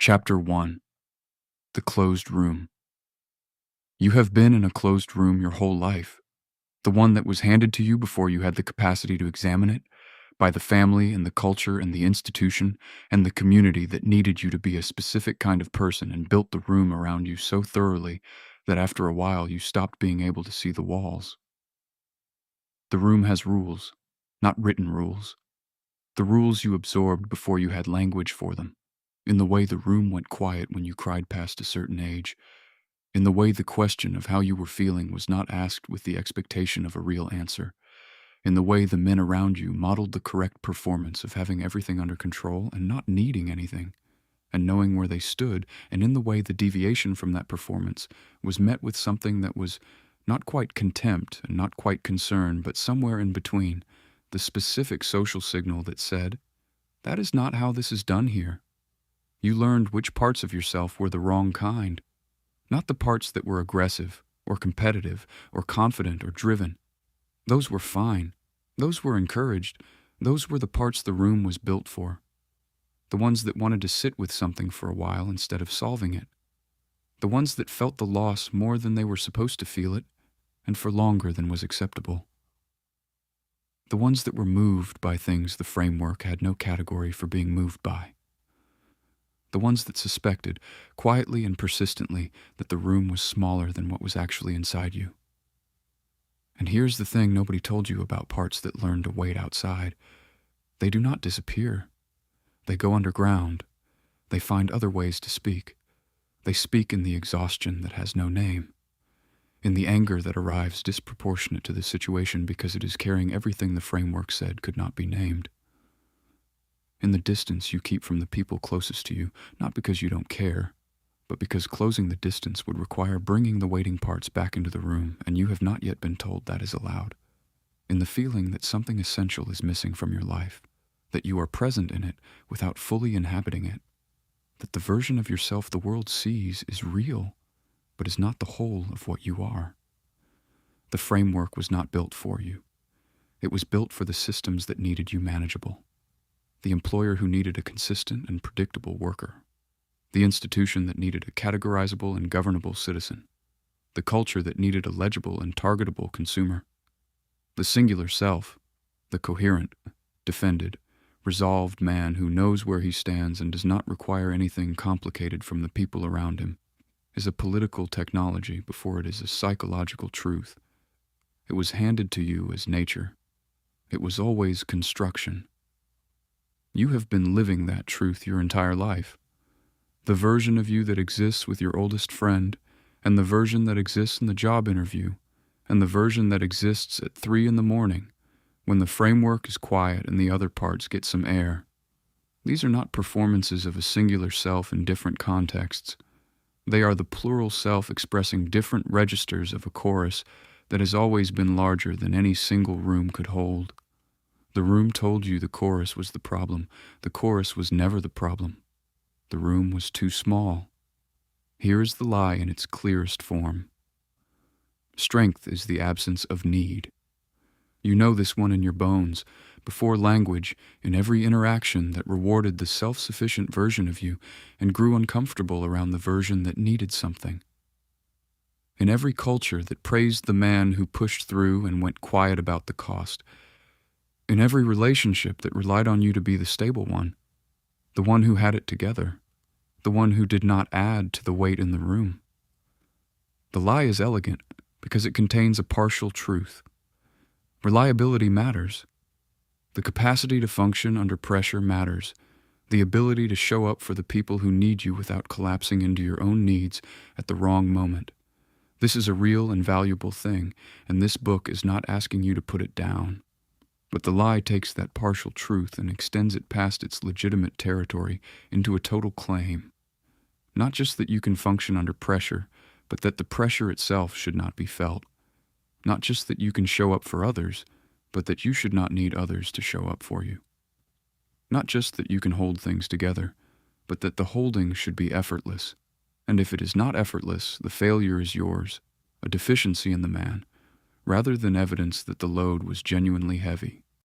Chapter 1. The Closed Room. You have been in a closed room your whole life, the one that was handed to you before you had the capacity to examine it, by the family and the culture and the institution and the community that needed you to be a specific kind of person and built the room around you so thoroughly that after a while you stopped being able to see the walls. The room has rules, not written rules. The rules you absorbed before you had language for them. In the way the room went quiet when you cried past a certain age, in the way the question of how you were feeling was not asked with the expectation of a real answer, in the way the men around you modeled the correct performance of having everything under control and not needing anything, and knowing where they stood, and in the way the deviation from that performance was met with something that was not quite contempt and not quite concern, but somewhere in between, the specific social signal that said, "That is not how this is done here." You learned which parts of yourself were the wrong kind, not the parts that were aggressive or competitive or confident or driven. Those were fine. Those were encouraged. Those were the parts the room was built for. The ones that wanted to sit with something for a while instead of solving it. The ones that felt the loss more than they were supposed to feel it, and for longer than was acceptable. The ones that were moved by things the framework had no category for being moved by. The ones that suspected, quietly and persistently, that the room was smaller than what was actually inside you. And here's the thing nobody told you about parts that learn to wait outside. They do not disappear. They go underground. They find other ways to speak. They speak in the exhaustion that has no name, in the anger that arrives disproportionate to the situation because it is carrying everything the framework said could not be named. In the distance you keep from the people closest to you, not because you don't care, but because closing the distance would require bringing the waiting parts back into the room, and you have not yet been told that is allowed. In the feeling that something essential is missing from your life, that you are present in it without fully inhabiting it, that the version of yourself the world sees is real, but is not the whole of what you are. The framework was not built for you. It was built for the systems that needed you manageable. The employer who needed a consistent and predictable worker, the institution that needed a categorizable and governable citizen, the culture that needed a legible and targetable consumer, the singular self, the coherent, defended, resolved man who knows where he stands and does not require anything complicated from the people around him, is a political technology before it is a psychological truth. It was handed to you as nature. It was always construction. You have been living that truth your entire life. The version of you that exists with your oldest friend, and the version that exists in the job interview, and the version that exists at 3 a.m, when the framework is quiet and the other parts get some air. These are not performances of a singular self in different contexts. They are the plural self expressing different registers of a chorus that has always been larger than any single room could hold. The room told you the chorus was the problem. The chorus was never the problem. The room was too small. Here is the lie in its clearest form. Strength is the absence of need. You know this one in your bones, before language, in every interaction that rewarded the self-sufficient version of you and grew uncomfortable around the version that needed something. In every culture that praised the man who pushed through and went quiet about the cost. In every relationship that relied on you to be the stable one, the one who had it together, the one who did not add to the weight in the room. The lie is elegant because it contains a partial truth. Reliability matters. The capacity to function under pressure matters. The ability to show up for the people who need you without collapsing into your own needs at the wrong moment. This is a real and valuable thing, and this book is not asking you to put it down. But the lie takes that partial truth and extends it past its legitimate territory into a total claim. Not just that you can function under pressure, but that the pressure itself should not be felt. Not just that you can show up for others, but that you should not need others to show up for you. Not just that you can hold things together, but that the holding should be effortless. And if it is not effortless, the failure is yours, a deficiency in the man, rather than evidence that the load was genuinely heavy.